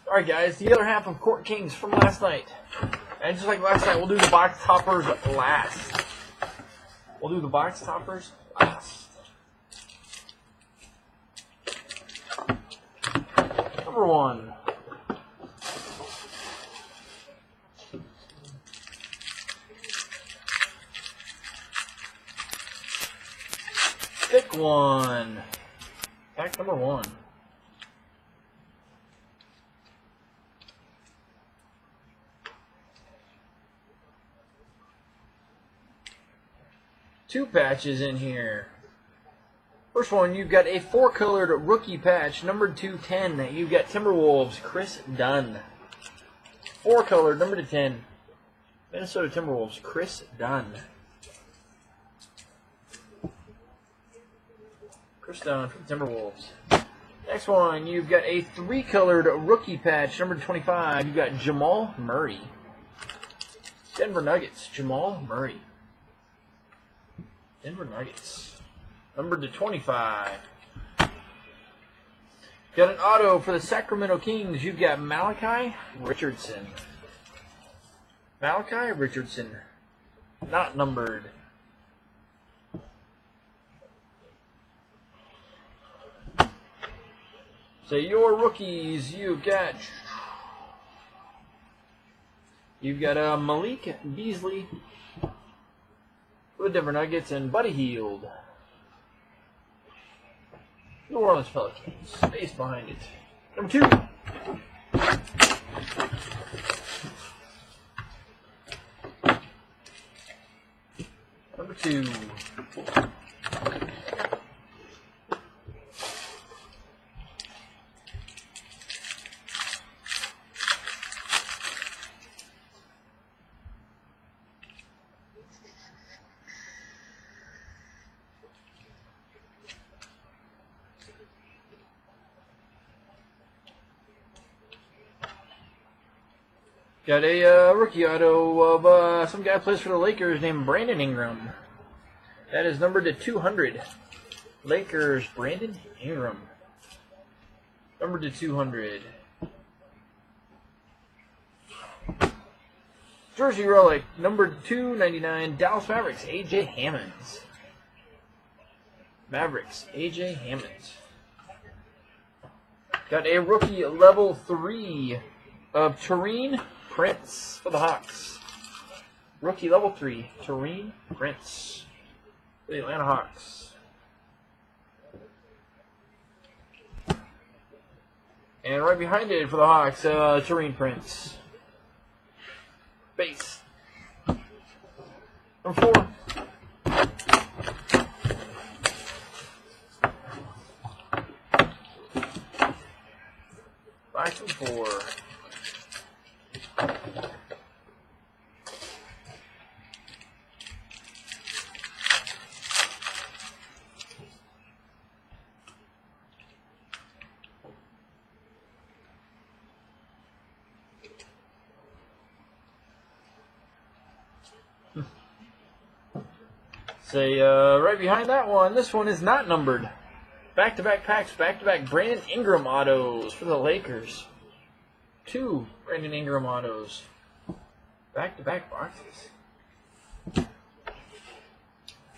Alright guys, the other half of Court Kings from last night. And just like last night, we'll do the box toppers last. Number 1. Thick one. Pack number 1. Two patches in here. First one, you've got a 4-colored rookie patch, number 210. You've got Timberwolves, Chris Dunn. 4-colored, number 10. Minnesota Timberwolves, Chris Dunn. Chris Dunn from Timberwolves. Next one, you've got a 3-colored rookie patch, number 25. You've got Jamal Murray. Denver Nuggets, Jamal Murray. Denver Nuggets. Number 25. Got an auto for the Sacramento Kings. You've got Malachi Richardson. Malachi Richardson. Not numbered. So your rookies, you've got Malik Beasley for the Denver Nuggets and Buddy Hield. New Orleans Pelicans. Space behind it. Number 2. Number 2. Got a rookie auto of some guy who plays for the Lakers named Brandon Ingram. That is numbered to 200. Lakers, Brandon Ingram. Numbered to 200. Jersey relic, numbered 299. Dallas Mavericks, A.J. Hammonds. Mavericks, A.J. Hammonds. Got a rookie level 3 of Taurean Prince for the Hawks. Rookie level 3, Taurean Prince for the Atlanta Hawks. And right behind it for the Hawks, Taurean Prince. Base. Number 4. Box number 4. Say, right behind that one, this one is not numbered. Back-to-back packs, back-to-back Brandon Ingram autos for the Lakers. 2 Brandon Ingram autos. Back-to-back boxes.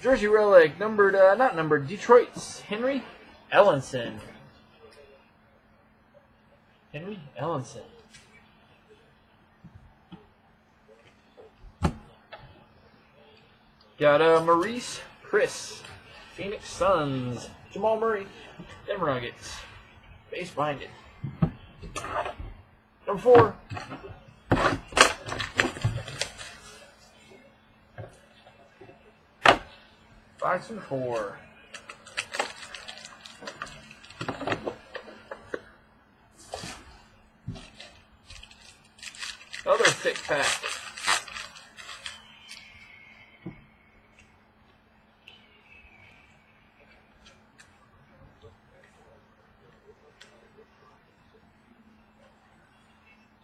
Jersey relic, numbered, not numbered, Detroit's Henry Ellenson. Henry Ellenson. Got Maurice Chris, Phoenix Suns, Jamal Murray, Denver Nuggets. Base behind it. Number 4. Box number 4. Another thick pack.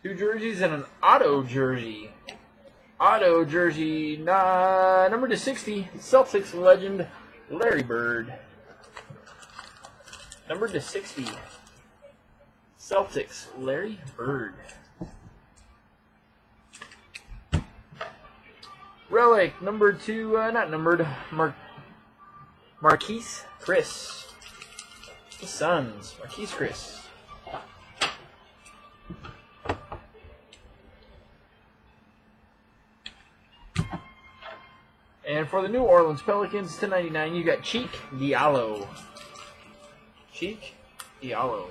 Two jerseys and an auto jersey. Auto jersey, number to 60, Celtics legend Larry Bird. Number to 60, Celtics, Larry Bird. Relic, number 2, not numbered, Marquise Chris. The Suns, Marquise Chris. And for the New Orleans Pelicans, /99, you got Cheek Diallo. Cheek Diallo.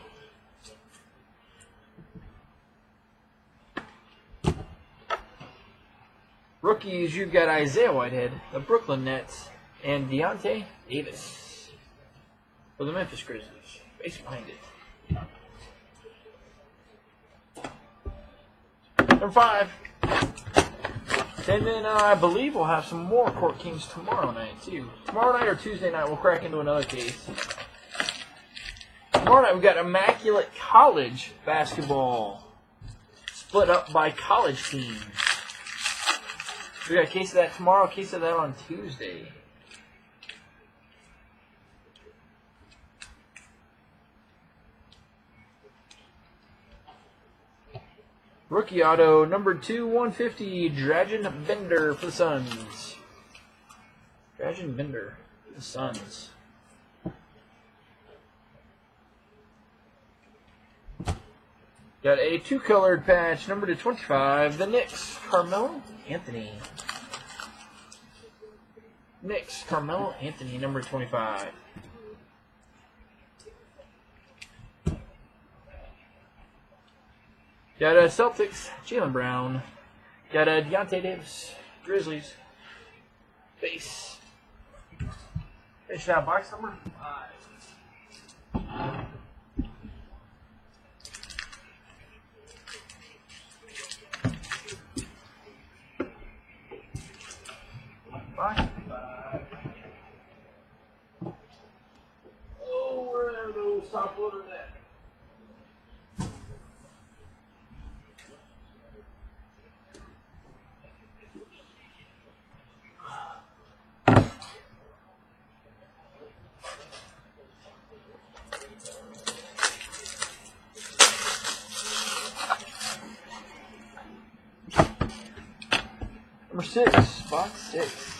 Rookies, you've got Isaiah Whitehead, the Brooklyn Nets, and Deontay Davis for the Memphis Grizzlies. Base behind it. Number 5. And then I believe we'll have some more Court Kings tomorrow night, too. Tomorrow night or Tuesday night, we'll crack into another case. Tomorrow night, we've got Immaculate College basketball. Split up by college teams. We got a case of that tomorrow, a case of that on Tuesday. Rookie auto, number 2, 150, Dragan Bender for the Suns. Dragan Bender for the Suns. Got a 2-colored patch, number 225, the Knicks, Carmelo Anthony. Knicks, Carmelo Anthony, number 25. Got a Celtics, Jaylen Brown. Got a Deontay Davis, Grizzlies. Base. Finish out box number 5. Oh, where are those top loaders at? Number 6, box 6.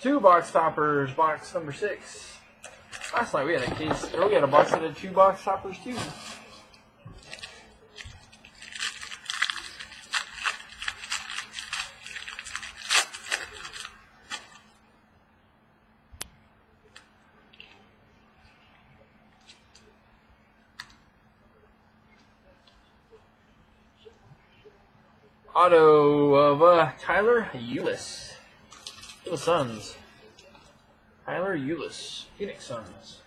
Two box toppers, box number 6. Last night we had a case, or we had a box that had 2 box toppers too. Auto of Tyler Ulis for the Suns. Tyler Ulis, Phoenix Suns.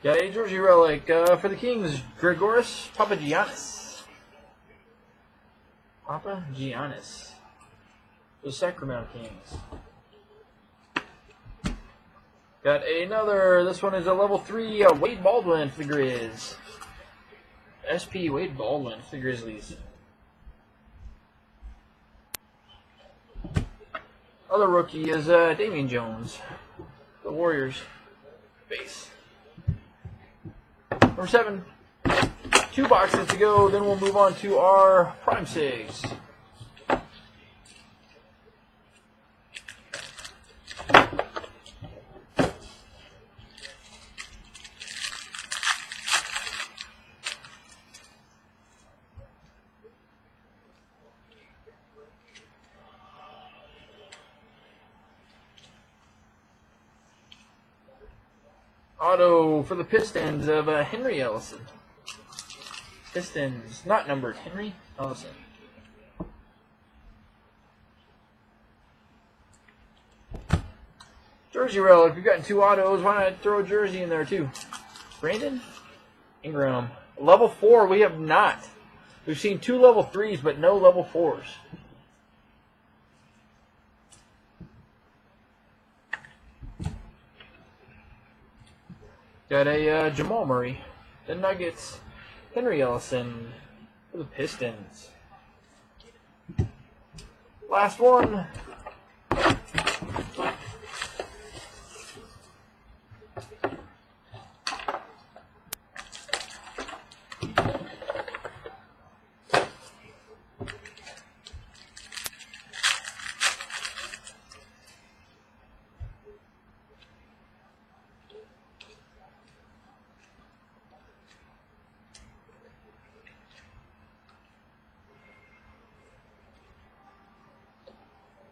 Got a jersey relic for the Kings, Grigoris Papagiannis. Papagiannis. The Sacramento Kings. Got another, this one is a level 3, Wade Baldwin for the Grizz. SP Wade Baldwin for the Grizzlies. Other rookie is Damian Jones, the Warriors. Base. Number 7, 2 boxes to go, then we'll move on to our Prime 6. Auto for the Pistons of Henry Ellison. Pistons, not numbered, Henry Ellison. Jersey relic, we've gotten 2 autos, why not throw a jersey in there too? Brandon Ingram. Level 4, we have not. We've seen 2 level 3s, but no level 4s. Got a Jamal Murray. The Nuggets. Henry Ellison for the Pistons. Last one.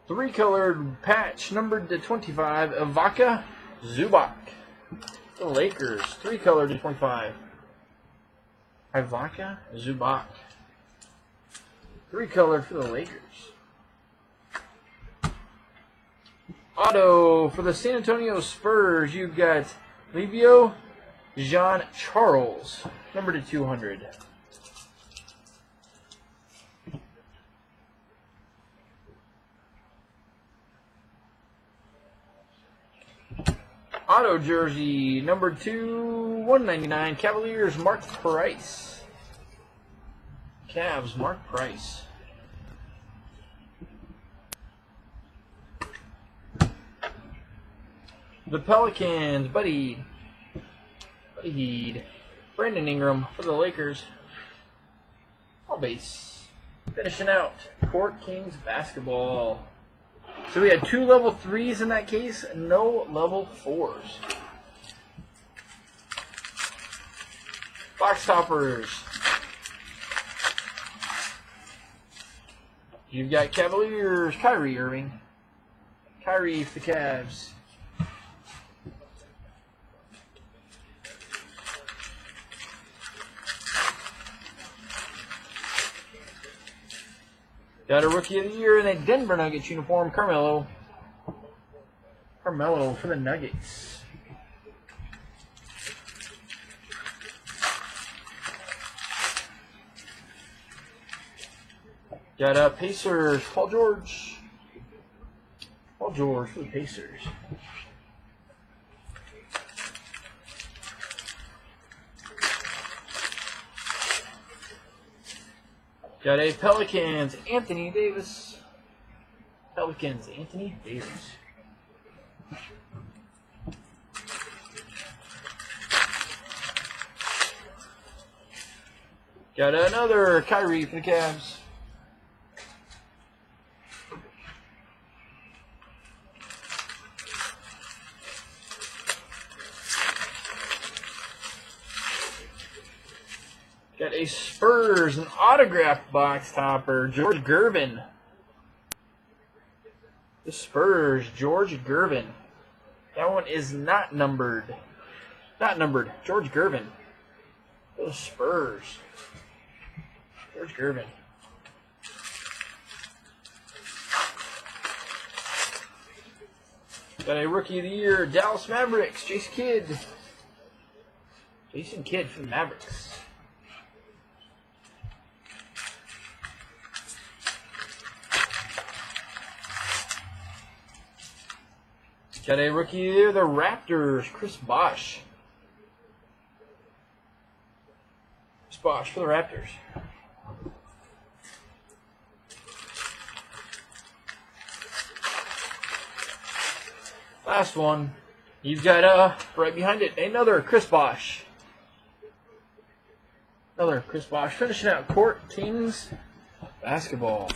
Three-colored patch, numbered to 25, Ivica Zubac. The Lakers, three-colored to 25. Ivica Zubac. Three-colored for the Lakers. Auto for the San Antonio Spurs, you've got Livio Jean-Charles, numbered to 200. Auto jersey, number 2, 199, Cavaliers, Mark Price. Cavs, Mark Price. The Pelicans, Buddy Hield. Brandon Ingram for the Lakers. All base. Finishing out, Court Kings basketball. So we had 2 level 3s in that case, no level 4s. Box toppers. You've got Cavaliers, Kyrie Irving. Kyrie for the Cavs. Got a Rookie of the Year in a Denver Nuggets uniform, Carmelo. Carmelo for the Nuggets. Got a Pacers, Paul George. Paul George for the Pacers. Got a Pelicans, Anthony Davis. Pelicans, Anthony Davis. Got another Kyrie for the Cavs. Got a Spurs, an autographed box topper, George Gervin. The Spurs, George Gervin. That one is not numbered. Not numbered. George Gervin. The Spurs. George Gervin. Got a Rookie of the Year, Dallas Mavericks, Jason Kidd. Jason Kidd for the Mavericks. Got a Rookie of the Year, the Raptors, Chris Bosh. Chris Bosh for the Raptors. Last one. You've got, right behind it, another Chris Bosh. Another Chris Bosh. Finishing out Court Kings basketball.